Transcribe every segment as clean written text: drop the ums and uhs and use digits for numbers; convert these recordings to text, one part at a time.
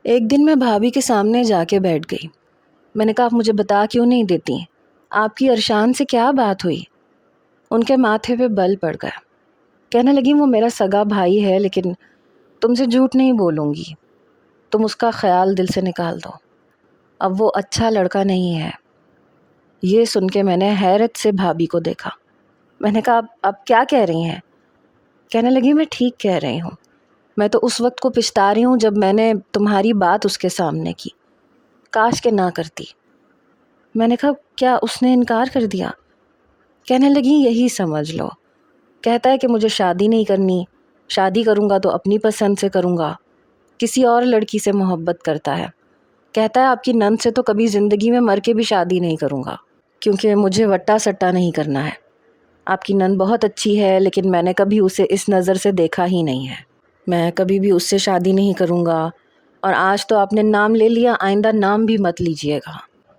ایک دن میں بھابھی کے سامنے جا کے بیٹھ گئی۔ میں نے کہا آپ مجھے بتا کیوں نہیں دیتی؟ آپ کی ارشان سے کیا بات ہوئی؟ ان کے ماتھے پہ بل پڑ گیا۔ کہنے لگی وہ میرا سگا بھائی ہے، لیکن تم سے جھوٹ نہیں بولوں گی، تم اس کا خیال دل سے نکال دو، اب وہ اچھا لڑکا نہیں ہے۔ یہ سن کے میں نے حیرت سے بھابھی کو دیکھا۔ میں نے کہا آپ کیا کہہ رہی ہیں؟ کہنے لگی میں ٹھیک کہہ رہی ہوں، میں تو اس وقت کو پچھتا رہی ہوں جب میں نے تمہاری بات اس کے سامنے کی، کاش کہ نہ کرتی۔ میں نے کہا کیا اس نے انکار کر دیا؟ کہنے لگی یہی سمجھ لو، کہتا ہے کہ مجھے شادی نہیں کرنی، شادی کروں گا تو اپنی پسند سے کروں گا، کسی اور لڑکی سے محبت کرتا ہے، کہتا ہے آپ کی نند سے تو کبھی زندگی میں مر کے بھی شادی نہیں کروں گا، کیونکہ مجھے وٹا سٹا نہیں کرنا ہے۔ آپ کی نند بہت اچھی ہے، لیکن میں نے کبھی اسے اس نظر سے دیکھا ہی نہیں ہے، میں کبھی بھی اس سے شادی نہیں کروں گا، اور آج تو آپ نے نام لے لیا، آئندہ نام بھی مت لیجیے گا۔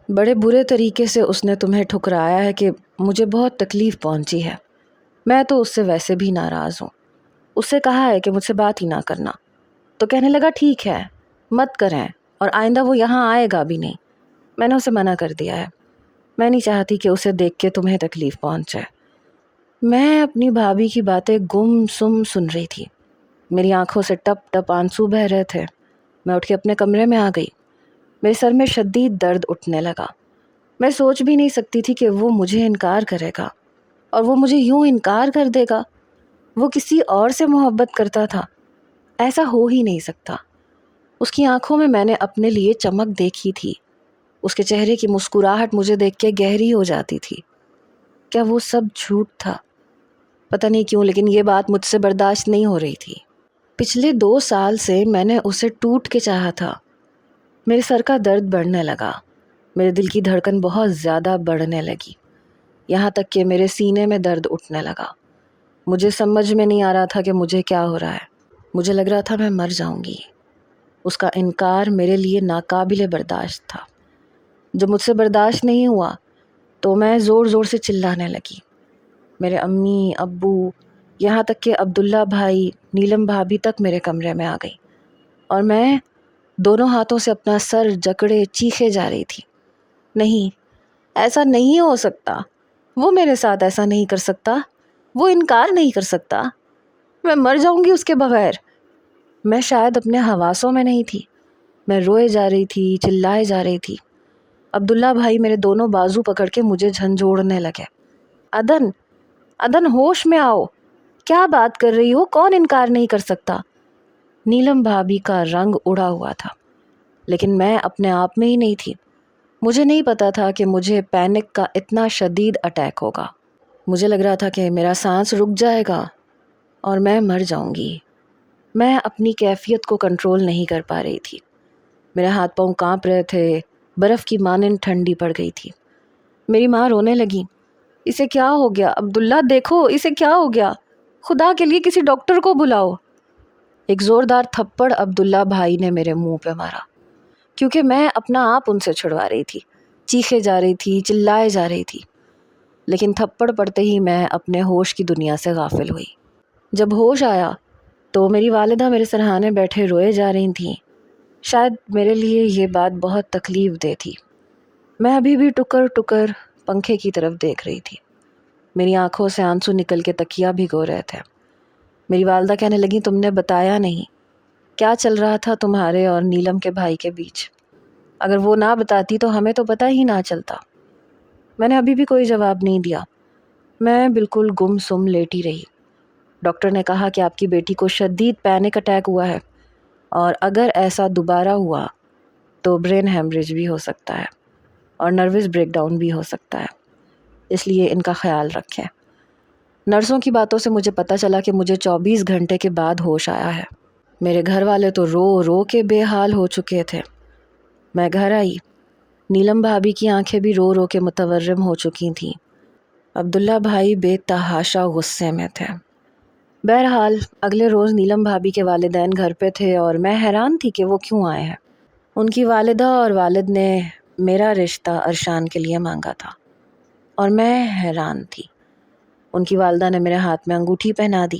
بڑے برے طریقے سے اس نے تمہیں ٹھکرایا ہے کہ مجھے بہت تکلیف پہنچی ہے۔ میں تو اس سے ویسے بھی ناراض ہوں، اس سے کہا ہے کہ مجھ سے بات ہی نہ کرنا، تو کہنے لگا ٹھیک ہے مت کریں، اور آئندہ وہ یہاں آئے گا بھی نہیں۔ میں نے اسے منع کر دیا ہے، میں نہیں چاہتی کہ اسے دیکھ کے تمہیں تکلیف پہنچے۔ میں اپنی بھابھی کی باتیں گم سم سن رہی تھی، میری آنکھوں سے ٹپ ٹپ آنسو بہہ رہے تھے۔ میں اٹھ کے اپنے کمرے میں آ گئی، میرے سر میں شدید درد اٹھنے لگا۔ میں سوچ بھی نہیں سکتی تھی کہ وہ مجھے انکار کرے گا، اور وہ مجھے یوں انکار کر دے گا۔ وہ کسی اور سے محبت کرتا تھا، ایسا ہو ہی نہیں سکتا۔ اس کی آنکھوں میں نے اپنے لیے چمک دیکھی تھی، اس کے چہرے کی مسکراہٹ مجھے دیکھ کے گہری ہو جاتی تھی۔ کیا وہ سب جھوٹ تھا؟ پتہ نہیں کیوں، لیکن یہ بات مجھ سے برداشت نہیں ہو رہی تھی۔ پچھلے 2 سال سے میں نے اسے ٹوٹ کے چاہا تھا۔ میرے سر کا درد بڑھنے لگا، میرے دل کی دھڑکن بہت زیادہ بڑھنے لگی، یہاں تک کہ میرے سینے میں درد اٹھنے لگا۔ مجھے سمجھ میں نہیں آ رہا تھا کہ مجھے کیا ہو رہا ہے، مجھے لگ رہا تھا میں مر جاؤں گی۔ اس کا انکار میرے لیے ناقابل برداشت تھا۔ جب مجھ سے برداشت نہیں ہوا تو میں زور زور سے چلانے لگی۔ میرے امی، ابو، یہاں تک کہ عبداللہ بھائی، نیلم بھابھی تک میرے کمرے میں آ گئی، اور میں دونوں ہاتھوں سے اپنا سر جکڑے چیخے جا رہی تھی، نہیں، ایسا نہیں ہو سکتا، وہ میرے ساتھ ایسا نہیں کر سکتا، وہ انکار نہیں کر سکتا، میں مر جاؤں گی اس کے بغیر۔ میں شاید اپنے حواسوں میں نہیں تھی، میں روئے جا رہی تھی، چلائے جا رہی تھی۔ عبداللہ بھائی میرے دونوں بازو پکڑ کے مجھے جھنجھوڑنے لگے۔ عدن ہوش میں آؤ، کیا بات کر رہی ہو، کون انکار نہیں کر سکتا؟ نیلم بھابھی کا رنگ اڑا ہوا تھا، لیکن میں اپنے آپ میں ہی نہیں تھی۔ مجھے نہیں پتا تھا کہ مجھے پینک کا اتنا شدید اٹیک ہوگا۔ مجھے لگ رہا تھا کہ میرا سانس رک جائے گا اور میں مر جاؤں گی۔ میں اپنی کیفیت کو کنٹرول نہیں کر پا رہی تھی، میرے ہاتھ پاؤں کانپ رہے تھے، برف کی مانند ٹھنڈی پڑ گئی تھی۔ میری ماں رونے لگی، اسے کیا ہو گیا عبداللہ، دیکھو اسے کیا ہو گیا، خدا کے لیے کسی ڈاکٹر کو بلاؤ۔ ایک زوردار تھپڑ عبداللہ بھائی نے میرے منہ پہ مارا، کیونکہ میں اپنا آپ ان سے چھڑوا رہی تھی، چیخے جا رہی تھی، چلائے جا رہی تھی، لیکن تھپڑ پڑتے ہی میں اپنے ہوش کی دنیا سے غافل ہوئی۔ جب ہوش آیا تو میری والدہ میرے سرہانے بیٹھے روئے جا رہی تھیں۔ شاید میرے لیے یہ بات بہت تکلیف دہ تھی۔ میں ابھی بھی ٹکر ٹکر پنکھے کی طرف دیکھ رہی تھی، میری آنکھوں سے آنسو نکل کے تکیا بھگو رہے تھے۔ میری والدہ کہنے لگی تم نے بتایا نہیں کیا چل رہا تھا تمہارے اور نیلم کے بھائی کے بیچ، اگر وہ نہ بتاتی تو ہمیں تو پتہ ہی نہ چلتا۔ میں نے ابھی بھی کوئی جواب نہیں دیا، میں بالکل گم سم لیٹی رہی۔ ڈاکٹر نے کہا کہ آپ کی بیٹی کو شدید پینک اٹیک ہوا ہے، اور اگر ایسا دوبارہ ہوا تو برین ہیمریج بھی ہو سکتا ہے اور نروس بریک ڈاؤن بھی ہو سکتا ہے، اس لیے ان کا خیال رکھیں۔ نرسوں کی باتوں سے مجھے پتہ چلا کہ مجھے 24 گھنٹے کے بعد ہوش آیا ہے۔ میرے گھر والے تو رو رو کے بے حال ہو چکے تھے۔ میں گھر آئی، نیلم بھابھی کی آنکھیں بھی رو رو کے متورم ہو چکی تھیں۔ عبداللہ بھائی بے تحاشا غصے میں تھے۔ بہرحال اگلے روز نیلم بھابھی کے والدین گھر پہ تھے، اور میں حیران تھی کہ وہ کیوں آئے ہیں۔ ان کی والدہ اور والد نے میرا رشتہ ارشان کے لیے مانگا تھا، اور میں حیران تھی۔ ان کی والدہ نے میرے ہاتھ میں انگوٹھی پہنا دی،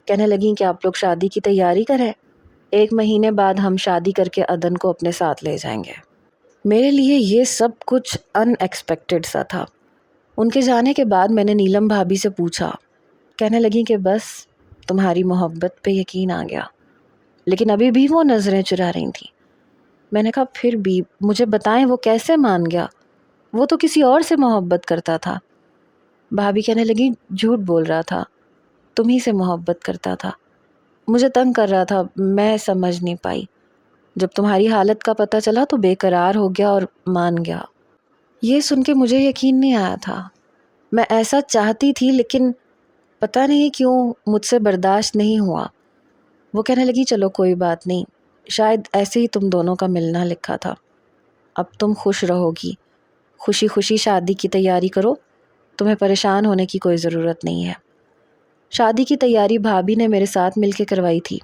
کہنے لگیں کہ آپ لوگ شادی کی تیاری کریں۔ 1 مہینے بعد ہم شادی کر کے عدن کو اپنے ساتھ لے جائیں گے۔ میرے لیے یہ سب کچھ ان ایکسپیکٹڈ سا تھا۔ ان کے جانے کے بعد میں نے نیلم بھابھی سے پوچھا، کہنے لگی کہ بس تمہاری محبت پہ یقین آ گیا، لیکن ابھی بھی وہ نظریں چرا رہی تھیں۔ میں نے کہا پھر بھی مجھے بتائیں وہ کیسے مان گیا، وہ تو کسی اور سے محبت کرتا تھا۔ بھابھی کہنے لگی جھوٹ بول رہا تھا، تمہیں سے محبت کرتا تھا، مجھے تنگ کر رہا تھا، میں سمجھ نہیں پائی، جب تمہاری حالت کا پتہ چلا تو بے قرار ہو گیا اور مان گیا۔ یہ سن کے مجھے یقین نہیں آیا تھا، میں ایسا چاہتی تھی لیکن پتہ نہیں کیوں مجھ سے برداشت نہیں ہوا۔ وہ کہنے لگی چلو کوئی بات نہیں، شاید ایسے ہی تم دونوں کا ملنا لکھا تھا، اب تم خوش رہو گی، خوشی خوشی شادی کی تیاری کرو، تمہیں پریشان ہونے کی کوئی ضرورت نہیں ہے۔ شادی کی تیاری بھابھی نے میرے ساتھ مل کے کروائی تھی۔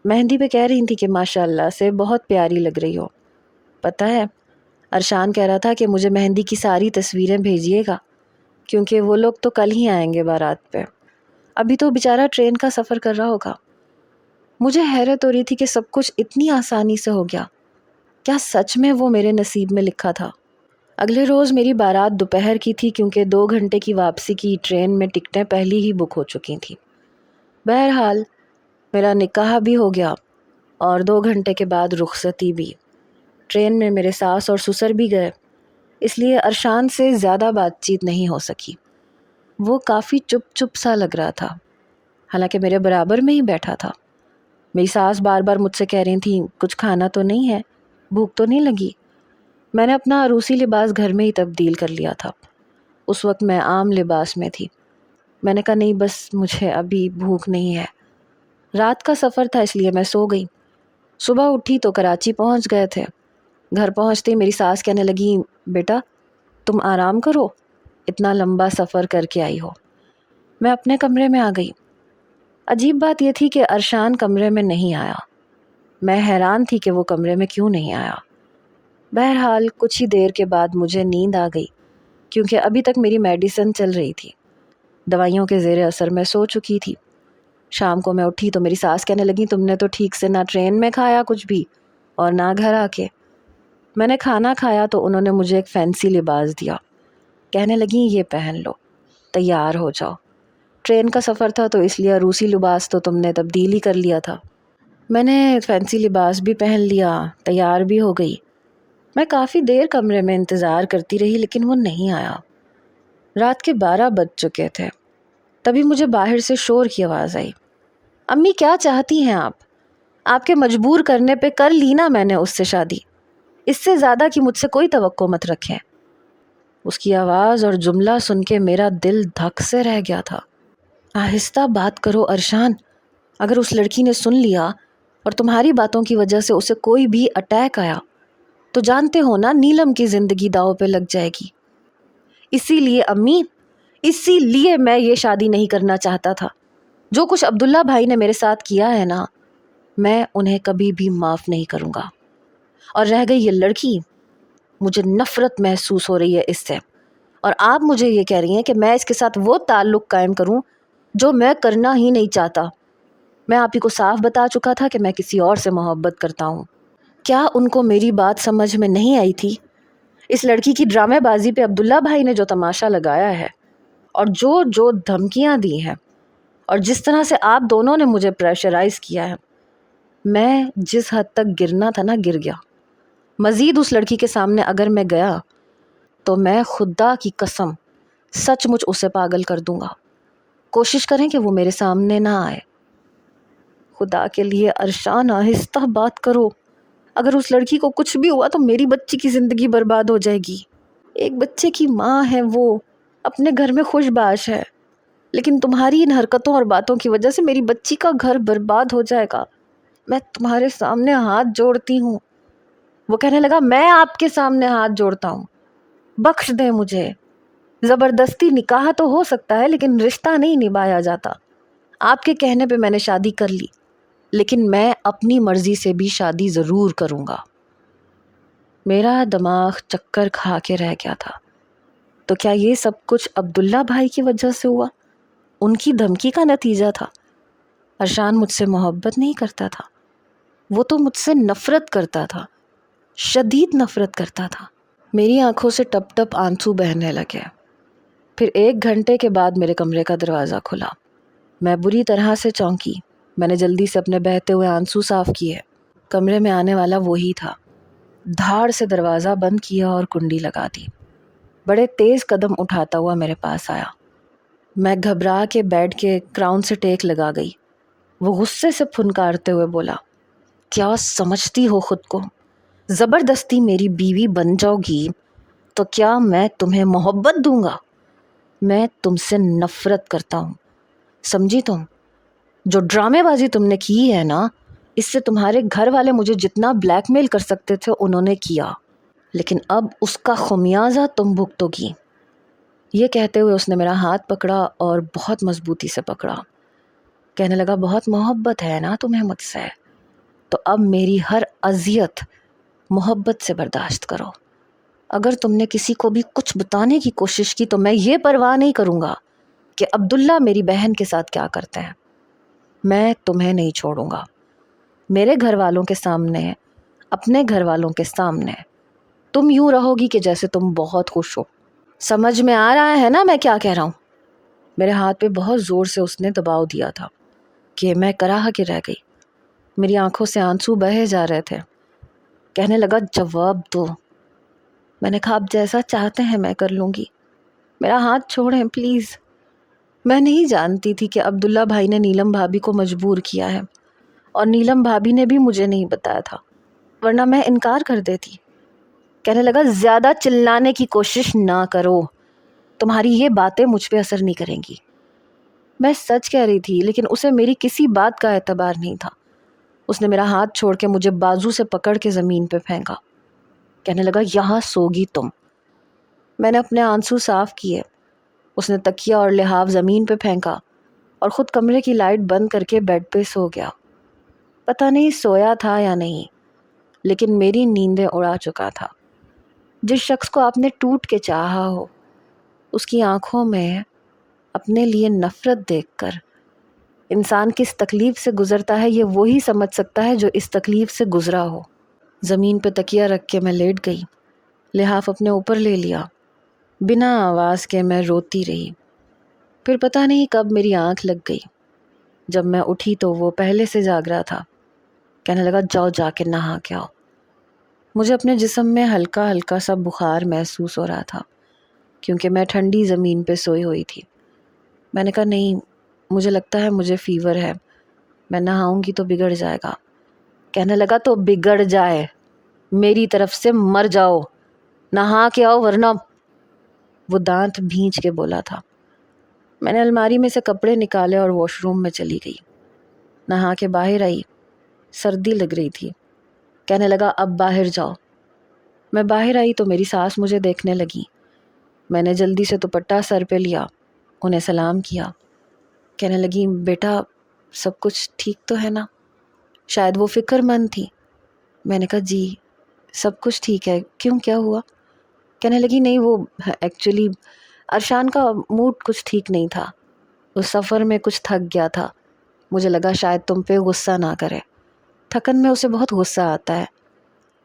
مہندی پہ کہہ رہی تھی کہ ماشاءاللہ سے بہت پیاری لگ رہی ہو۔ پتہ ہے ارشان کہہ رہا تھا کہ مجھے مہندی کی ساری تصویریں بھیجیے گا، کیونکہ وہ لوگ تو کل ہی آئیں گے بارات پہ، ابھی تو بیچارہ ٹرین کا سفر کر رہا ہوگا۔ مجھے حیرت ہو رہی تھی کہ سب کچھ اتنی آسانی سے ہو گیا، کیا سچ میں وہ میرے نصیب میں لکھا تھا؟ اگلے روز میری بارات دوپہر کی تھی، کیونکہ 2 گھنٹے کی واپسی کی ٹرین میں ٹکٹیں پہلی ہی بک ہو چکی تھیں۔ بہرحال میرا نکاح بھی ہو گیا اور 2 گھنٹے کے بعد رخصتی بھی۔ ٹرین میں میرے ساس اور سسر بھی گئے، اس لیے ارشان سے زیادہ بات چیت نہیں ہو سکی۔ وہ کافی چپ چپ سا لگ رہا تھا، حالانکہ میرے برابر میں ہی بیٹھا تھا۔ میری ساس بار بار مجھ سے کہہ رہی تھیں کچھ کھانا تو نہیں ہے، بھوک تو نہیں لگی؟ میں نے اپنا عروسی لباس گھر میں ہی تبدیل کر لیا تھا، اس وقت میں عام لباس میں تھی۔ میں نے کہا نہیں بس مجھے ابھی بھوک نہیں ہے۔ رات کا سفر تھا اس لیے میں سو گئی۔ صبح اٹھی تو کراچی پہنچ گئے تھے۔ گھر پہنچتے ہی میری ساس کہنے لگی بیٹا تم آرام کرو، اتنا لمبا سفر کر کے آئی ہو۔ میں اپنے کمرے میں آ گئی۔ عجیب بات یہ تھی کہ ارشان کمرے میں نہیں آیا۔ میں حیران تھی کہ وہ کمرے میں کیوں نہیں آیا۔ بہرحال کچھ ہی دیر کے بعد مجھے نیند آ گئی، کیونکہ ابھی تک میری میڈیسن چل رہی تھی، دوائیوں کے زیر اثر میں سو چکی تھی۔ شام کو میں اٹھی تو میری ساس کہنے لگی تم نے تو ٹھیک سے نہ ٹرین میں کھایا کچھ بھی اور نہ گھر آ کے۔ میں نے کھانا کھایا تو انہوں نے مجھے ایک فینسی لباس دیا، کہنے لگی یہ پہن لو، تیار ہو جاؤ۔ ٹرین کا سفر تھا تو اس لیے عروسی لباس تو تم نے تبدیل ہی کر لیا تھا۔ میں نے فینسی لباس بھی پہن لیا، تیار بھی ہو گئی۔ میں کافی دیر کمرے میں انتظار کرتی رہی لیکن وہ نہیں آیا۔ رات کے 12 بج چکے تھے، تبھی مجھے باہر سے شور کی آواز آئی۔ امی کیا چاہتی ہیں آپ کے مجبور کرنے پہ کر لی نا میں نے اس سے شادی، اس سے زیادہ کی مجھ سے کوئی توقع مت رکھیں۔ اس کی آواز اور جملہ سن کے میرا دل دھک سے رہ گیا تھا۔ آہستہ بات کرو ارشان، اگر اس لڑکی نے سن لیا اور تمہاری باتوں کی وجہ سے اسے کوئی بھی اٹیک آیا تو جانتے ہو نا نیلم کی زندگی داؤ پہ لگ جائے گی۔ اسی لیے امی، اسی لیے میں یہ شادی نہیں کرنا چاہتا تھا۔ جو کچھ عبداللہ بھائی نے میرے ساتھ کیا ہے نا، میں انہیں کبھی بھی معاف نہیں کروں گا۔ اور رہ گئی یہ لڑکی، مجھے نفرت محسوس ہو رہی ہے اس سے، اور آپ مجھے یہ کہہ رہی ہیں کہ میں اس کے ساتھ وہ تعلق قائم کروں جو میں کرنا ہی نہیں چاہتا۔ میں آپ ہی کو صاف بتا چکا تھا کہ میں کسی اور سے محبت کرتا ہوں۔ کیا ان کو میری بات سمجھ میں نہیں آئی تھی؟ اس لڑکی کی ڈرامے بازی پہ عبداللہ بھائی نے جو تماشا لگایا ہے اور جو دھمکیاں دی ہیں اور جس طرح سے آپ دونوں نے مجھے پریشرائز کیا ہے، میں جس حد تک گرنا تھا نا گر گیا۔ مزید اس لڑکی کے سامنے اگر میں گیا تو میں خدا کی قسم سچ مچ اسے پاگل کر دوں گا۔ کوشش کریں کہ وہ میرے سامنے نہ آئے۔ خدا کے لیے ارشان آہستہ بات کرو، اگر اس لڑکی کو کچھ بھی ہوا تو میری بچی کی زندگی برباد ہو جائے گی۔ ایک بچے کی ماں ہے، وہ اپنے گھر میں خوش باش ہے، لیکن تمہاری ان حرکتوں اور باتوں کی وجہ سے میری بچی کا گھر برباد ہو جائے گا۔ میں تمہارے سامنے ہاتھ جوڑتی ہوں۔ وہ کہنے لگا میں آپ کے سامنے ہاتھ جوڑتا ہوں، بخش دیں مجھے۔ زبردستی نکاح تو ہو سکتا ہے لیکن رشتہ نہیں نبھایا جاتا۔ آپ کے کہنے پہ میں نے شادی کر لی، لیکن میں اپنی مرضی سے بھی شادی ضرور کروں گا۔ میرا دماغ چکر کھا کے رہ گیا تھا۔ تو کیا یہ سب کچھ عبداللہ بھائی کی وجہ سے ہوا؟ ان کی دھمکی کا نتیجہ تھا؟ ارشان مجھ سے محبت نہیں کرتا تھا؟ وہ تو مجھ سے نفرت کرتا تھا، شدید نفرت کرتا تھا۔ میری آنکھوں سے ٹپ ٹپ آنسو بہنے لگے۔ پھر 1 گھنٹے کے بعد میرے کمرے کا دروازہ کھلا۔ میں بری طرح سے چونکی۔ میں نے جلدی سے اپنے بہتے ہوئے آنسو صاف کیے۔ کمرے میں آنے والا وہی تھا۔ دھاڑ سے دروازہ بند کیا اور کنڈی لگا دی۔ بڑے تیز قدم اٹھاتا ہوا میرے پاس آیا۔ میں گھبرا کے بیڈ کے کراؤن سے ٹیک لگا گئی۔ وہ غصے سے پھنکارتے ہوئے بولا، کیا سمجھتی ہو خود کو؟ زبردستی میری بیوی بن جاؤ گی تو کیا میں تمہیں محبت دوں گا؟ میں تم سے نفرت کرتا ہوں، سمجھی تم؟ جو ڈرامے بازی تم نے کی ہے نا، اس سے تمہارے گھر والے مجھے جتنا بلیک میل کر سکتے تھے انہوں نے کیا، لیکن اب اس کا خمیازہ تم بھگتو گی۔ یہ کہتے ہوئے اس نے میرا ہاتھ پکڑا اور بہت مضبوطی سے پکڑا۔ کہنے لگا، بہت محبت ہے نا تمہیں مجھ سے، تو اب میری ہر اذیت محبت سے برداشت کرو۔ اگر تم نے کسی کو بھی کچھ بتانے کی کوشش کی تو میں یہ پرواہ نہیں کروں گا کہ عبداللہ میری بہن کے ساتھ کیا کرتے ہیں۔ میں تمہیں نہیں چھوڑوں گا۔ میرے گھر والوں کے سامنے، اپنے گھر والوں کے سامنے تم یوں رہو گی کہ جیسے تم بہت خوش ہو۔ سمجھ میں آ رہا ہے نا میں کیا کہہ رہا ہوں؟ میرے ہاتھ پہ بہت زور سے اس نے دباؤ دیا تھا کہ میں کراہ کے رہ گئی۔ میری آنکھوں سے آنسو بہے جا رہے تھے۔ کہنے لگا، جواب دو۔ میں نے کہا، آپ جیسا چاہتے ہیں میں کر لوں گی، میرا ہاتھ چھوڑیں پلیز۔ میں نہیں جانتی تھی کہ عبداللہ بھائی نے نیلم بھابھی کو مجبور کیا ہے، اور نیلم بھابھی نے بھی مجھے نہیں بتایا تھا، ورنہ میں انکار کر دیتی۔ کہنے لگا، زیادہ چلانے کی کوشش نہ کرو، تمہاری یہ باتیں مجھ پہ اثر نہیں کریں گی۔ میں سچ کہہ رہی تھی، لیکن اسے میری کسی بات کا اعتبار نہیں تھا۔ اس نے میرا ہاتھ چھوڑ کے مجھے بازو سے پکڑ کے زمین پہ پھینکا۔ کہنے لگا، یہاں سوگی تم۔ میں نے اپنے آنسو صاف کیے۔ اس نے تکیہ اور لحاف زمین پہ پھینکا اور خود کمرے کی لائٹ بند کر کے بیڈ پہ سو گیا۔ پتہ نہیں سویا تھا یا نہیں، لیکن میری نیندیں اڑا چکا تھا۔ جس شخص کو آپ نے ٹوٹ کے چاہا ہو، اس کی آنکھوں میں اپنے لیے نفرت دیکھ کر انسان کس تکلیف سے گزرتا ہے، یہ وہی سمجھ سکتا ہے جو اس تکلیف سے گزرا ہو۔ زمین پہ تکیہ رکھ کے میں لیٹ گئی، لحاف اپنے اوپر لے لیا۔ بنا آواز کے میں روتی رہی۔ پھر پتہ نہیں کب میری آنکھ لگ گئی۔ جب میں اٹھی تو وہ پہلے سے جاگ رہا تھا۔ کہنے لگا، جاؤ جا کے نہا کے آؤ۔ مجھے اپنے جسم میں ہلکا ہلکا سا بخار محسوس ہو رہا تھا، کیونکہ میں ٹھنڈی زمین پہ سوئی ہوئی تھی۔ میں نے کہا، نہیں، مجھے لگتا ہے مجھے فیور ہے، میں نہاؤں گی تو بگڑ جائے گا۔ کہنے لگا، تو بگڑ جائے، میری طرف سے مر جاؤ، نہا کے آؤ ورنہ۔ وہ دانت بھینچ کے بولا تھا۔ میں نے الماری میں سے کپڑے نکالے اور واش روم میں چلی گئی۔ نہا کے باہر آئی، سردی لگ رہی تھی۔ کہنے لگا، اب باہر جاؤ۔ میں باہر آئی تو میری ساس مجھے دیکھنے لگی۔ میں نے جلدی سے دوپٹہ سر پہ لیا، انہیں سلام کیا۔ کہنے لگی، بیٹا سب کچھ ٹھیک تو ہے نا؟ شاید وہ فکر مند تھی۔ میں نے کہا، جی سب کچھ ٹھیک ہے، کیوں، کیا ہوا؟ کہنے لگی، نہیں وہ ایکچولی ارشان کا موڈ کچھ ٹھیک نہیں تھا، اس سفر میں کچھ تھک گیا تھا، مجھے لگا شاید تم پہ غصہ نہ کرے، تھکن میں اسے بہت غصہ آتا ہے،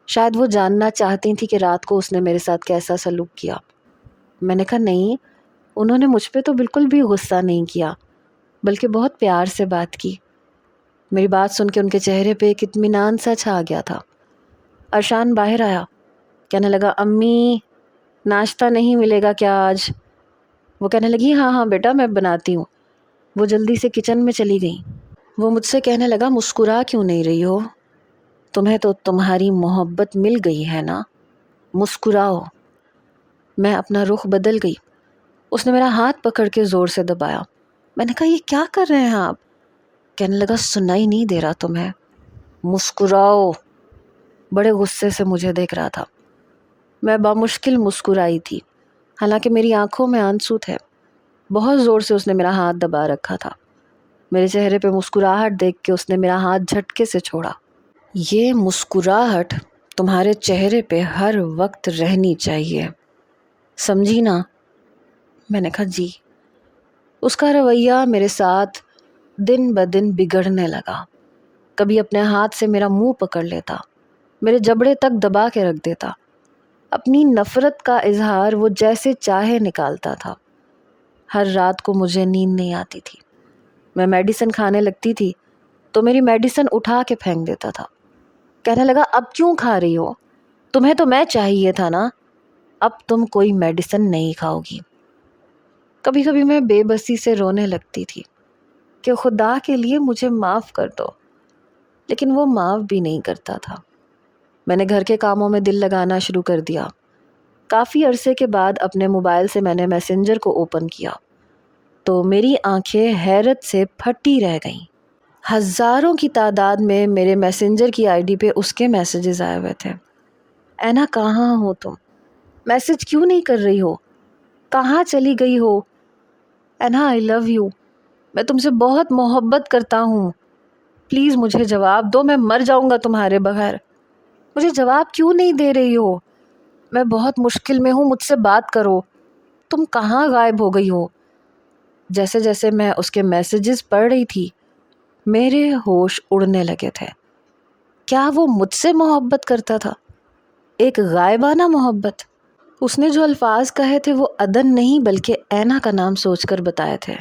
شاید وہ جاننا چاہتی تھی کہ رات کو اس نے میرے ساتھ کیسا سلوک کیا۔ میں نے کہا، نہیں، انہوں نے مجھ پہ تو بالکل بھی غصہ نہیں کیا، بلکہ بہت پیار سے بات کی۔ میری بات سن کے ان کے چہرے پہ ایک اطمینان سا چھا گیا تھا۔ ارشان باہر آیا، کہنے لگا، امی ناشتہ نہیں ملے گا کیا آج؟ وہ کہنے لگی، ہاں ہاں بیٹا میں بناتی ہوں۔ وہ جلدی سے کچن میں چلی گئی۔ وہ مجھ سے کہنے لگا، مسکرا کیوں نہیں رہی ہو؟ تمہیں تو تمہاری محبت مل گئی ہے نا، مسکراؤ۔ میں اپنا رخ بدل گئی۔ اس نے میرا ہاتھ پکڑ کے زور سے دبایا۔ میں نے کہا، یہ کیا کر رہے ہیں آپ؟ کہنے لگا، سنائی نہیں دے رہا تمہیں؟ مسکراؤ۔ بڑے غصے سے مجھے دیکھ رہا تھا۔ میں بامشکل مسکرائی تھی، حالانکہ میری آنکھوں میں آنسو تھے۔ بہت زور سے اس نے میرا ہاتھ دبا رکھا تھا۔ میرے چہرے پہ مسکراہٹ دیکھ کے اس نے میرا ہاتھ جھٹکے سے چھوڑا۔ یہ مسکراہٹ تمہارے چہرے پہ ہر وقت رہنی چاہیے، سمجھی نا؟ میں نے کہا، جی۔ اس کا رویہ میرے ساتھ دن بدن بگڑنے لگا۔ کبھی اپنے ہاتھ سے میرا منہ پکڑ لیتا، میرے جبڑے تک دبا کے رکھ دیتا۔ اپنی نفرت کا اظہار وہ جیسے چاہے نکالتا تھا۔ ہر رات کو مجھے نیند نہیں آتی تھی۔ میں میڈیسن کھانے لگتی تھی تو میری میڈیسن اٹھا کے پھینک دیتا تھا۔ کہنے لگا اب کیوں کھا رہی ہو؟ تمہیں تو میں چاہیے تھا نا، اب تم کوئی میڈیسن نہیں کھاؤ گی۔ کبھی کبھی میں بے بسی سے رونے لگتی تھی کہ خدا کے لیے مجھے معاف کر دو، لیکن وہ معاف بھی نہیں کرتا تھا۔ میں نے گھر کے کاموں میں دل لگانا شروع کر دیا۔ کافی عرصے کے بعد اپنے موبائل سے میں نے میسنجر کو اوپن کیا تو میری آنکھیں حیرت سے پھٹی رہ گئیں۔ ہزاروں کی تعداد میں میرے میسنجر کی آئی ڈی پہ اس کے میسیجز آئے ہوئے تھے۔ اینا کہاں ہو تم؟ میسج کیوں نہیں کر رہی ہو؟ کہاں چلی گئی ہو؟ اینا آئی لو یو، میں تم سے بہت محبت کرتا ہوں، پلیز مجھے جواب دو، میں مر جاؤں گا تمہارے بغیر۔ مجھے جواب کیوں نہیں دے رہی ہو؟ میں بہت مشکل میں ہوں، مجھ سے بات کرو، تم کہاں غائب ہو گئی ہو؟ جیسے جیسے میں اس کے میسیجز پڑھ رہی تھی میرے ہوش اڑنے لگے تھے۔ کیا وہ مجھ سے محبت کرتا تھا؟ ایک غائبانہ محبت؟ اس نے جو الفاظ کہے تھے وہ عدن نہیں بلکہ اینا کا نام سوچ کر بتائے تھے۔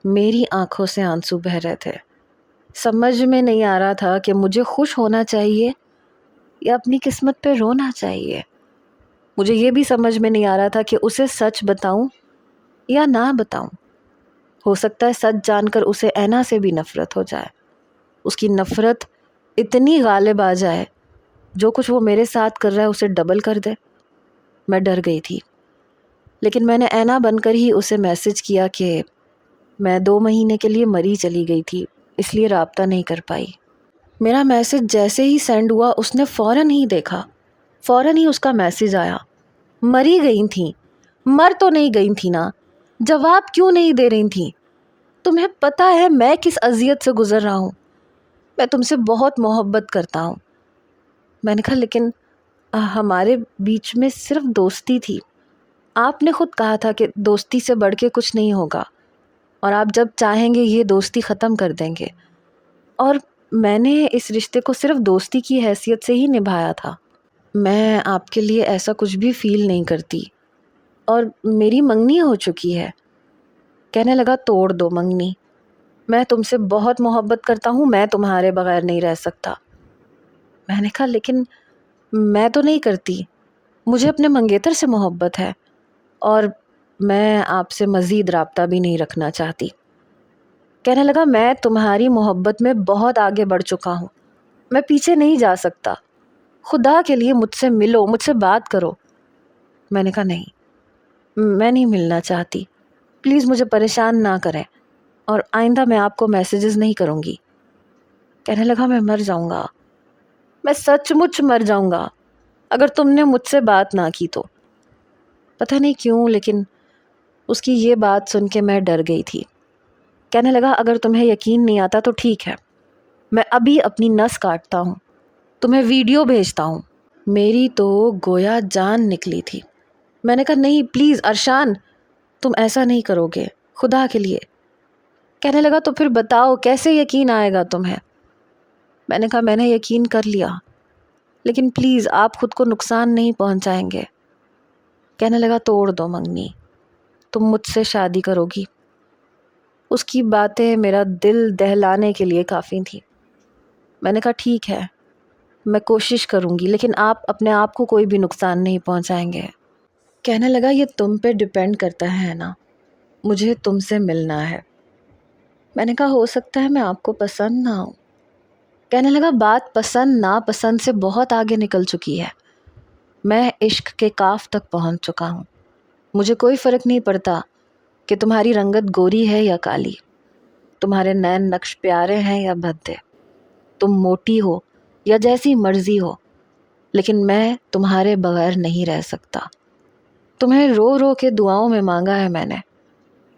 میری آنکھوں سے آنسو بہہ رہے تھے۔ سمجھ میں نہیں آ رہا تھا کہ مجھے خوش ہونا چاہیے یا اپنی قسمت پہ رونا چاہیے۔ مجھے یہ بھی سمجھ میں نہیں آ رہا تھا کہ اسے سچ بتاؤں یا نہ بتاؤں۔ ہو سکتا ہے سچ جان کر اسے اینا سے بھی نفرت ہو جائے، اس کی نفرت اتنی غالب آ جائے جو کچھ وہ میرے ساتھ کر رہا ہے اسے ڈبل کر دے۔ میں ڈر گئی تھی، لیکن میں نے اینا بن کر ہی اسے میسج کیا کہ میں 2 مہینے کے لیے مری چلی گئی تھی، اس لیے رابطہ نہیں کر پائی۔ میرا میسج جیسے ہی سینڈ ہوا اس نے فوراً ہی دیکھا، فوراً ہی اس کا میسج آیا، مری گئی تھیں؟ مر تو نہیں گئی تھی نا؟ جواب کیوں نہیں دے رہی تھیں؟ تمہیں پتہ ہے میں کس اذیت سے گزر رہا ہوں؟ میں تم سے بہت محبت کرتا ہوں۔ میں نے کہا لیکن ہمارے بیچ میں صرف دوستی تھی، آپ نے خود کہا تھا کہ دوستی سے بڑھ کے کچھ نہیں ہوگا اور آپ جب چاہیں گے یہ دوستی ختم کر دیں گے، اور میں نے اس رشتے کو صرف دوستی کی حیثیت سے ہی نبھایا تھا۔ میں آپ کے لیے ایسا کچھ بھی فیل نہیں کرتی، اور میری منگنی ہو چکی ہے۔ کہنے لگا توڑ دو منگنی، میں تم سے بہت محبت کرتا ہوں، میں تمہارے بغیر نہیں رہ سکتا۔ میں نے کہا لیکن میں تو نہیں کرتی، مجھے اپنے منگیتر سے محبت ہے اور میں آپ سے مزید رابطہ بھی نہیں رکھنا چاہتی۔ کہنے لگا میں تمہاری محبت میں بہت آگے بڑھ چکا ہوں، میں پیچھے نہیں جا سکتا، خدا کے لیے مجھ سے ملو، مجھ سے بات کرو۔ میں نے کہا نہیں، میں نہیں ملنا چاہتی، پلیز مجھے پریشان نہ کریں اور آئندہ میں آپ کو میسیجز نہیں کروں گی۔ کہنے لگا میں مر جاؤں گا، میں سچ مچ مر جاؤں گا اگر تم نے مجھ سے بات نہ کی تو۔ پتہ نہیں کیوں لیکن اس کی یہ بات سن کے میں ڈر گئی تھی۔ کہنے لگا اگر تمہیں یقین نہیں آتا تو ٹھیک ہے، میں ابھی اپنی نس کاٹتا ہوں، تمہیں ویڈیو بھیجتا ہوں۔ میری تو گویا جان نکلی تھی۔ میں نے کہا نہیں پلیز ارشان، تم ایسا نہیں کرو گے، خدا کے لیے۔ کہنے لگا تو پھر بتاؤ کیسے یقین آئے گا تمہیں؟ میں نے کہا میں نے یقین کر لیا، لیکن پلیز آپ خود کو نقصان نہیں پہنچائیں گے۔ کہنے لگا توڑ دو منگنی، تم مجھ سے شادی کرو گی۔ اس کی باتیں میرا دل دہلانے کے لیے کافی تھیں۔ میں نے کہا ٹھیک ہے، میں کوشش کروں گی، لیکن آپ اپنے آپ کو کوئی بھی نقصان نہیں پہنچائیں گے۔ کہنے لگا یہ تم پہ ڈیپینڈ کرتا ہے نا، مجھے تم سے ملنا ہے۔ میں نے کہا ہو سکتا ہے میں آپ کو پسند نہ ہوں۔ کہنے لگا بات پسند ناپسند سے بہت آگے نکل چکی ہے، میں عشق کے کاف تک پہنچ چکا ہوں۔ مجھے کوئی فرق نہیں پڑتا کہ تمہاری رنگت گوری ہے یا کالی، تمہارے نین نقش پیارے ہیں یا بھدے، تم موٹی ہو یا جیسی مرضی ہو، لیکن میں تمہارے بغیر نہیں رہ سکتا۔ تمہیں رو رو کے دعاؤں میں مانگا ہے میں نے،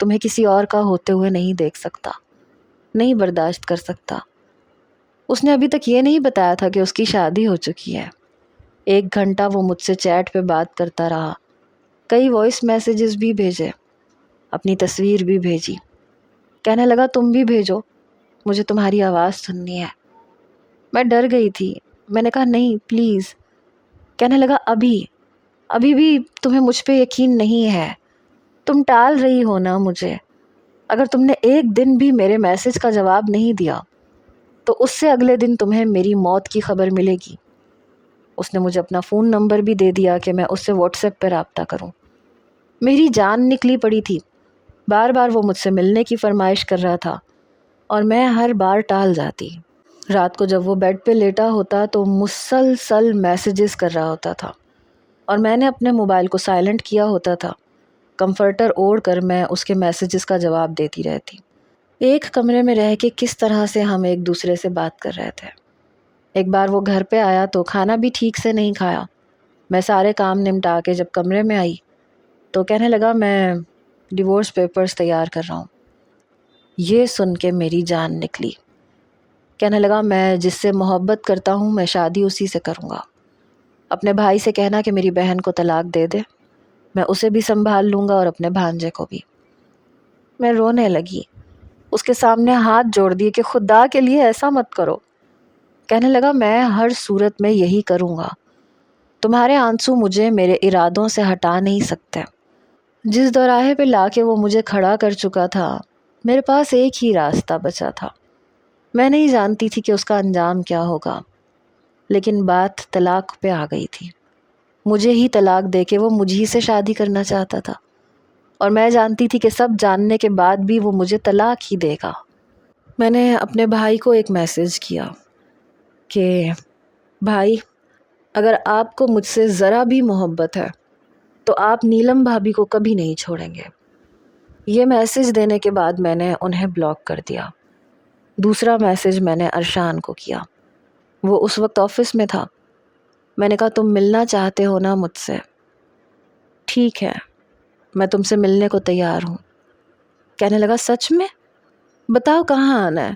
تمہیں کسی اور کا ہوتے ہوئے نہیں دیکھ سکتا، نہیں برداشت کر سکتا۔ اس نے ابھی تک یہ نہیں بتایا تھا کہ اس کی شادی ہو چکی ہے۔ 1 گھنٹہ وہ مجھ سے چیٹ پہ بات کرتا رہا، کئی وائس میسیجز بھی بھیجے، اپنی تصویر بھی بھیجی۔ کہنے لگا تم بھی بھیجو، مجھے تمہاری آواز سننی ہے۔ میں ڈر گئی تھی. میں نے کہا نہیں پلیز. کہنے لگا ابھی بھی تمہیں مجھ پہ یقین نہیں ہے, تم ٹال رہی ہو نا مجھے. اگر تم نے ایک دن بھی میرے میسج کا جواب نہیں دیا تو اس سے اگلے دن تمہیں میری موت کی خبر ملے گی. اس نے مجھے اپنا فون نمبر بھی دے دیا کہ میں اس سے واٹس ایپ پہ رابطہ کروں. میری جان نکلی پڑی تھی. بار بار وہ مجھ سے ملنے کی فرمائش کر رہا تھا اور میں ہر بار ٹال جاتی. رات کو جب وہ بیڈ پہ لیٹا ہوتا تو مسلسل میسیجز کر رہا ہوتا تھا اور میں نے اپنے موبائل کو سائلنٹ کیا ہوتا تھا. کمفرٹر اوڑھ کر میں اس کے میسیجز کا جواب دیتی رہتی. ایک کمرے میں رہ کے کس طرح سے ہم ایک دوسرے سے بات کر رہے تھے. ایک بار وہ گھر پہ آیا تو کھانا بھی ٹھیک سے نہیں کھایا. میں سارے کام نمٹا کے جب کمرے میں آئی تو کہنے لگا میں ڈیورس پیپرز تیار کر رہا ہوں. یہ سن کے میری جان نکلی. کہنے لگا میں جس سے محبت کرتا ہوں میں شادی اسی سے کروں گا. اپنے بھائی سے کہنا کہ میری بہن کو طلاق دے دے, میں اسے بھی سنبھال لوں گا اور اپنے بھانجے کو بھی. میں رونے لگی. اس کے سامنے ہاتھ جوڑ دیے کہ خدا کے لیے ایسا مت کرو. کہنے لگا میں ہر صورت میں یہی کروں گا. تمہارے آنسو مجھے میرے ارادوں سے ہٹا نہیں سکتے. جس دوراہے پہ لا کے وہ مجھے کھڑا کر چکا تھا میرے پاس ایک ہی راستہ بچا تھا. میں نہیں جانتی تھی کہ اس کا انجام کیا ہوگا, لیکن بات طلاق پہ آ گئی تھی. مجھے ہی طلاق دے کے وہ مجھے سے شادی کرنا چاہتا تھا اور میں جانتی تھی کہ سب جاننے کے بعد بھی وہ مجھے طلاق ہی دے گا. میں نے اپنے بھائی کو ایک میسج کیا کہ بھائی اگر آپ کو مجھ سے ذرا بھی محبت ہے تو آپ نیلم بھابھی کو کبھی نہیں چھوڑیں گے. یہ میسج دینے کے بعد میں نے انہیں بلاک کر دیا. دوسرا میسج میں نے ارشان کو کیا. وہ اس وقت آفس میں تھا. میں نے کہا تم ملنا چاہتے ہو نا مجھ سے, ٹھیک ہے میں تم سے ملنے کو تیار ہوں. کہنے لگا سچ میں, بتاؤ کہاں آنا ہے.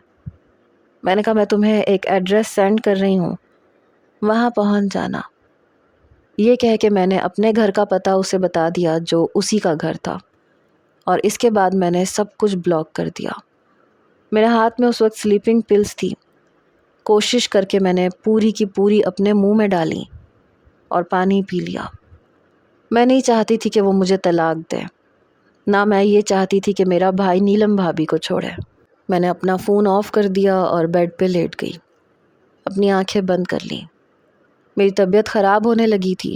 میں نے کہا میں تمہیں ایک ایڈریس سینڈ کر رہی ہوں, وہاں پہنچ جانا. یہ کہہ کے میں نے اپنے گھر کا پتہ اسے بتا دیا جو اسی کا گھر تھا, اور اس کے بعد میں نے سب کچھ بلاک کر دیا. میرے ہاتھ میں اس وقت سلیپنگ پلز تھی. کوشش کر کے میں نے پوری کی پوری اپنے منہ میں ڈالی اور پانی پی لیا. میں نہیں چاہتی تھی کہ وہ مجھے طلاق دے, نہ میں یہ چاہتی تھی کہ میرا بھائی نیلم بھابھی کو چھوڑے. میں نے اپنا فون آف کر دیا اور بیڈ پہ لیٹ گئی. اپنی آنکھیں بند کر لیں. میری طبیعت خراب ہونے لگی تھی,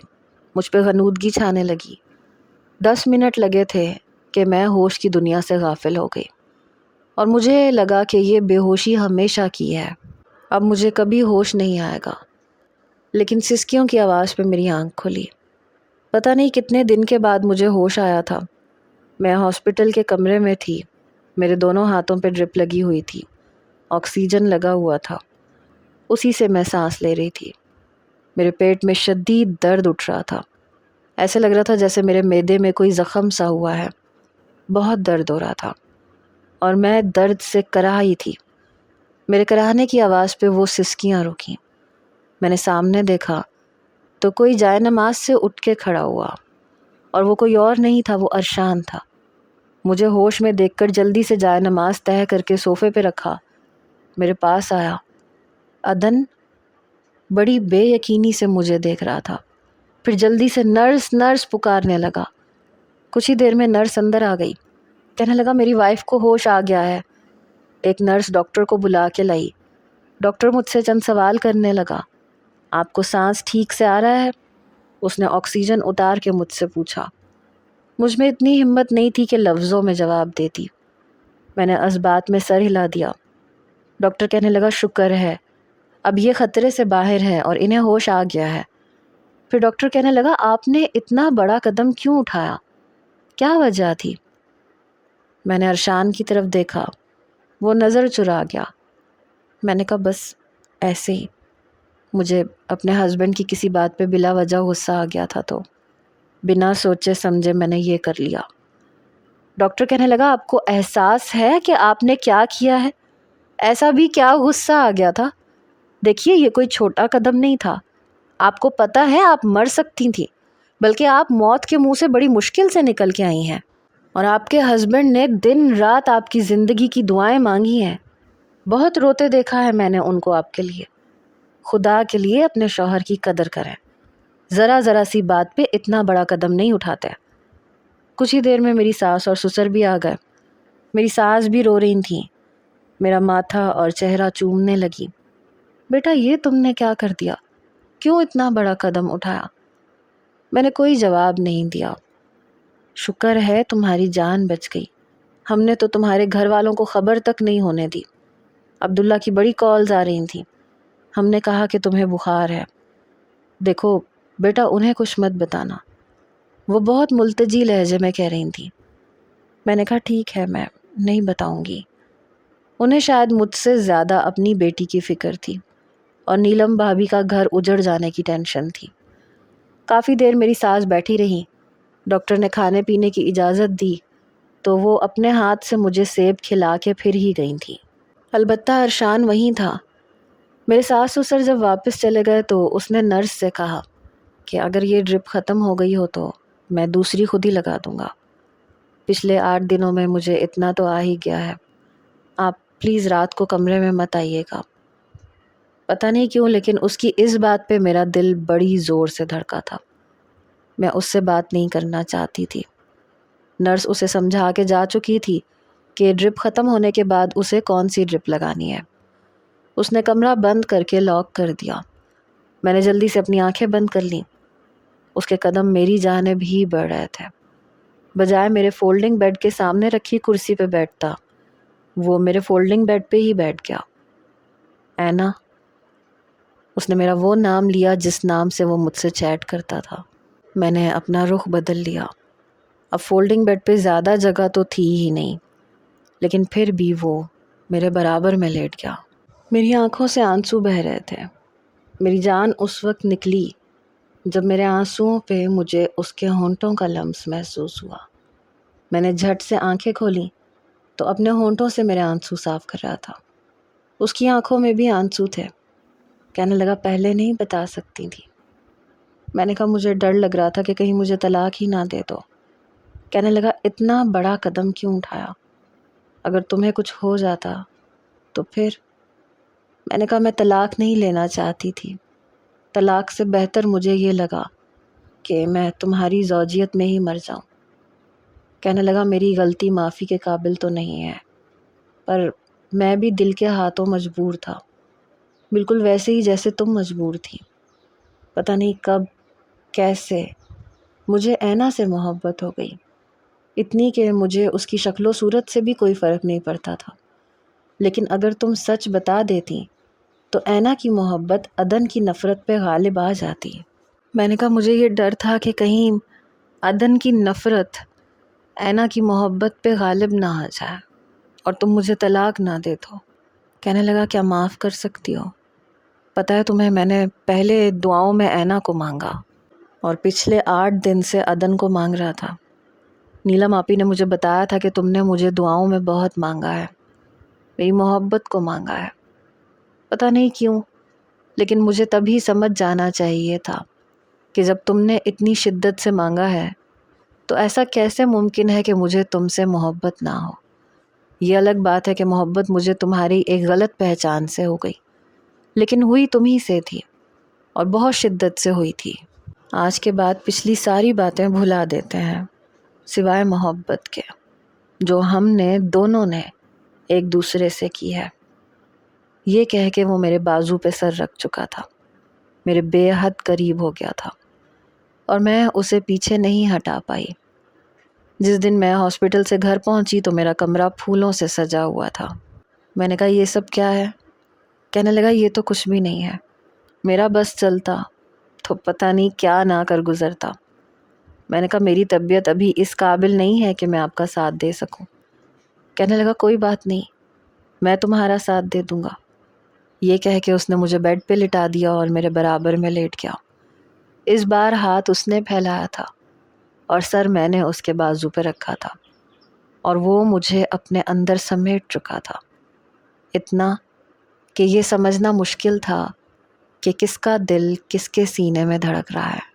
مجھ پہ غنودگی چھانے لگی. 10 منٹ لگے تھے کہ میں ہوش کی دنیا سے غافل ہو گئی اور مجھے لگا کہ یہ بے ہوشی ہمیشہ کی ہے, اب مجھے کبھی ہوش نہیں آئے گا. لیکن سسکیوں کی آواز پہ میری آنکھ کھلی. پتہ نہیں کتنے دن کے بعد مجھے ہوش آیا تھا. میں ہاسپٹل کے کمرے میں تھی. میرے دونوں ہاتھوں پہ ڈرپ لگی ہوئی تھی, آکسیجن لگا ہوا تھا, اسی سے میں سانس لے رہی تھی. میرے پیٹ میں شدید درد اٹھ رہا تھا. ایسے لگ رہا تھا جیسے میرے معدے میں کوئی زخم سا ہوا ہے. بہت درد ہو رہا تھا اور میں درد سے کراہی تھی. میرے کراہنے کی آواز پہ وہ سسکیاں رکیں. میں نے سامنے دیکھا تو کوئی جائے نماز سے اٹھ کے کھڑا ہوا, اور وہ کوئی اور نہیں تھا, وہ ارشان تھا. مجھے ہوش میں دیکھ کر جلدی سے جائے نماز تہہ کر کے صوفے پہ رکھا. میرے پاس آیا. عدن بڑی بے یقینی سے مجھے دیکھ رہا تھا. پھر جلدی سے نرس نرس پکارنے لگا. کچھ ہی دیر میں نرس اندر آ گئی. کہنے لگا میری وائف کو ہوش آ گیا ہے. ایک نرس ڈاکٹر کو بلا کے لائی. ڈاکٹر مجھ سے چند سوال کرنے لگا. آپ کو سانس ٹھیک سے آ رہا ہے؟ اس نے آکسیجن اتار کے مجھ سے پوچھا. مجھ میں اتنی ہمت نہیں تھی کہ لفظوں میں جواب دیتی. میں نے اسبات میں سر ہلا دیا. ڈاکٹر کہنے لگا شکر ہے, اب یہ خطرے سے باہر ہے اور انہیں ہوش آ گیا ہے. پھر ڈاکٹر کہنے لگا آپ نے اتنا بڑا قدم کیوں اٹھایا, کیا وجہ تھی؟ میں نے ارشان کی طرف دیکھا. وہ نظر چرا گیا. میں نے کہا بس ایسے ہی, مجھے اپنے ہسبینڈ کی کسی بات پہ بلا وجہ غصہ آ گیا تھا تو بنا سوچے سمجھے میں نے یہ کر لیا. ڈاکٹر کہنے لگا آپ کو احساس ہے کہ آپ نے کیا کیا ہے؟ ایسا بھی کیا غصہ آ گیا تھا؟ دیکھیے یہ کوئی چھوٹا قدم نہیں تھا. آپ کو پتہ ہے آپ مر سکتی تھیں, بلکہ آپ موت کے منہ سے بڑی مشکل سے نکل کے آئی ہیں, اور آپ کے ہسبینڈ نے دن رات آپ کی زندگی کی دعائیں مانگی ہیں. بہت روتے دیکھا ہے میں نے ان کو آپ کے لیے. خدا کے لیے اپنے شوہر کی قدر کریں، ذرا ذرا سی بات پہ اتنا بڑا قدم نہیں اٹھاتے۔ کچھ ہی دیر میں میری ساس اور سسر بھی آ گئے۔ میری ساس بھی رو رہی تھیں، میرا ماتھا اور چہرہ چومنے لگی۔ بیٹا یہ تم نے کیا کر دیا؟ کیوں اتنا بڑا قدم اٹھایا؟ میں نے کوئی جواب نہیں دیا۔ شکر ہے تمہاری جان بچ گئی، ہم نے تو تمہارے گھر والوں کو خبر تک نہیں ہونے دی۔ عبداللہ کی بڑی کالز آ رہی تھیں، ہم نے کہا کہ تمہیں بخار ہے۔ دیکھو بیٹا انہیں کچھ مت بتانا، وہ بہت ملتجی لہجے میں کہہ رہی تھیں۔ میں نے کہا ٹھیک ہے میں نہیں بتاؤں گی۔ انہیں شاید مجھ سے زیادہ اپنی بیٹی کی فکر تھی اور نیلم بھابھی کا گھر اجڑ جانے کی ٹینشن تھی۔ کافی دیر میری ساس بیٹھی رہی، ڈاکٹر نے کھانے پینے کی اجازت دی تو وہ اپنے ہاتھ سے مجھے سیب کھلا کے پھر ہی گئی تھی۔ البتہ ارشان وہیں تھا۔ میرے ساس سسر جب واپس چلے گئے تو اس نے نرس سے کہا کہ اگر یہ ڈرپ ختم ہو گئی ہو تو میں دوسری خود ہی لگا دوں گا۔ پچھلے 8 دنوں میں مجھے اتنا تو آ ہی گیا ہے، آپ پلیز رات کو کمرے میں مت آئیے گا۔ پتہ نہیں کیوں لیکن اس کی اس بات پہ میرا دل بڑی زور سے دھڑکا تھا۔ میں اس سے بات نہیں کرنا چاہتی تھی۔ نرس اسے سمجھا کے جا چکی تھی کہ ڈرپ ختم ہونے کے بعد اسے کون سی ڈرپ لگانی ہے۔ اس نے کمرہ بند کر کے لاک کر دیا۔ میں نے جلدی سے اپنی آنکھیں بند کر لیں۔ اس کے قدم میری جانب ہی بڑھ رہے تھے۔ بجائے میرے فولڈنگ بیڈ کے سامنے رکھی کرسی پہ بیٹھتا، وہ میرے فولڈنگ بیڈ پہ ہی بیٹھ گیا۔ اینا، اس نے میرا وہ نام لیا جس نام سے وہ مجھ سے چیٹ کرتا تھا۔ میں نے اپنا رخ بدل لیا۔ اب فولڈنگ بیڈ پہ زیادہ جگہ تو تھی ہی نہیں، لیکن پھر بھی وہ میرے برابر میں لیٹ گیا۔ میری آنکھوں سے آنسو بہہ رہے تھے۔ میری جان اس وقت نکلی جب میرے آنسوؤں پہ مجھے اس کے ہونٹوں کا لمس محسوس ہوا۔ میں نے جھٹ سے آنکھیں کھولیں تو اپنے ہونٹوں سے میرے آنسو صاف کر رہا تھا۔ اس کی آنکھوں میں بھی آنسو تھے۔ کہنے لگا پہلے نہیں بتا سکتی تھی۔ میں نے کہا مجھے ڈر لگ رہا تھا کہ کہیں مجھے طلاق ہی نہ دے دو۔ کہنے لگا اتنا بڑا قدم کیوں اٹھایا؟ اگر تمہیں کچھ ہو جاتا تو پھر؟ میں نے کہا میں طلاق نہیں لینا چاہتی تھی، طلاق سے بہتر مجھے یہ لگا کہ میں تمہاری زوجیت میں ہی مر جاؤں۔ کہنے لگا میری غلطی معافی کے قابل تو نہیں ہے، پر میں بھی دل کے ہاتھوں مجبور تھا، بالکل ویسے ہی جیسے تم مجبور تھی۔ پتہ نہیں کب کیسے مجھے اینا سے محبت ہو گئی، اتنی کہ مجھے اس کی شکل و صورت سے بھی کوئی فرق نہیں پڑتا تھا۔ لیکن اگر تم سچ بتا دیتی تو اینا کی محبت عدن کی نفرت پہ غالب آ جاتی۔ میں نے کہا مجھے یہ ڈر تھا کہ کہیں عدن کی نفرت اینا کی محبت پہ غالب نہ آ جائے اور تم مجھے طلاق نہ دے دو۔ کہنے لگا کیا معاف کر سکتی ہو؟ پتہ ہے تمہیں میں نے پہلے دعاؤں میں اینا کو مانگا اور پچھلے 8 دن سے عدن کو مانگ رہا تھا۔ نیلم آپی نے مجھے بتایا تھا کہ تم نے مجھے دعاؤں میں بہت مانگا ہے، میری محبت کو مانگا ہے۔ پتہ نہیں کیوں لیکن مجھے تبھی سمجھ جانا چاہیے تھا کہ جب تم نے اتنی شدت سے مانگا ہے تو ایسا کیسے ممکن ہے کہ مجھے تم سے محبت نہ ہو۔ یہ الگ بات ہے کہ محبت مجھے تمہاری ایک غلط پہچان سے ہو گئی، لیکن ہوئی تم ہی سے تھی اور بہت شدت سے ہوئی تھی۔ آج کے بعد پچھلی ساری باتیں بھلا دیتے ہیں سوائے محبت کے جو ہم نے دونوں نے ایک دوسرے سے کی ہے۔ یہ کہہ کے وہ میرے بازو پہ سر رکھ چکا تھا، میرے بے حد قریب ہو گیا تھا اور میں اسے پیچھے نہیں ہٹا پائی۔ جس دن میں ہاسپٹل سے گھر پہنچی تو میرا کمرہ پھولوں سے سجا ہوا تھا۔ میں نے کہا یہ سب کیا ہے؟ کہنے لگا یہ تو کچھ بھی نہیں ہے، میرا بس چلتا تو پتہ نہیں کیا نہ کر گزرتا۔ میں نے کہا میری طبیعت ابھی اس قابل نہیں ہے کہ میں آپ کا ساتھ دے سکوں۔ کہنے لگا کوئی بات نہیں، میں تمہارا ساتھ دے دوں گا۔ یہ کہہ کے اس نے مجھے بیڈ پہ لٹا دیا اور میرے برابر میں لیٹ گیا۔ اس بار ہاتھ اس نے پھیلایا تھا اور سر میں نے اس کے بازو پہ رکھا تھا اور وہ مجھے اپنے اندر سمیٹ چکا تھا، اتنا کہ یہ سمجھنا مشکل تھا کہ کس کا دل کس کے سینے میں دھڑک رہا ہے۔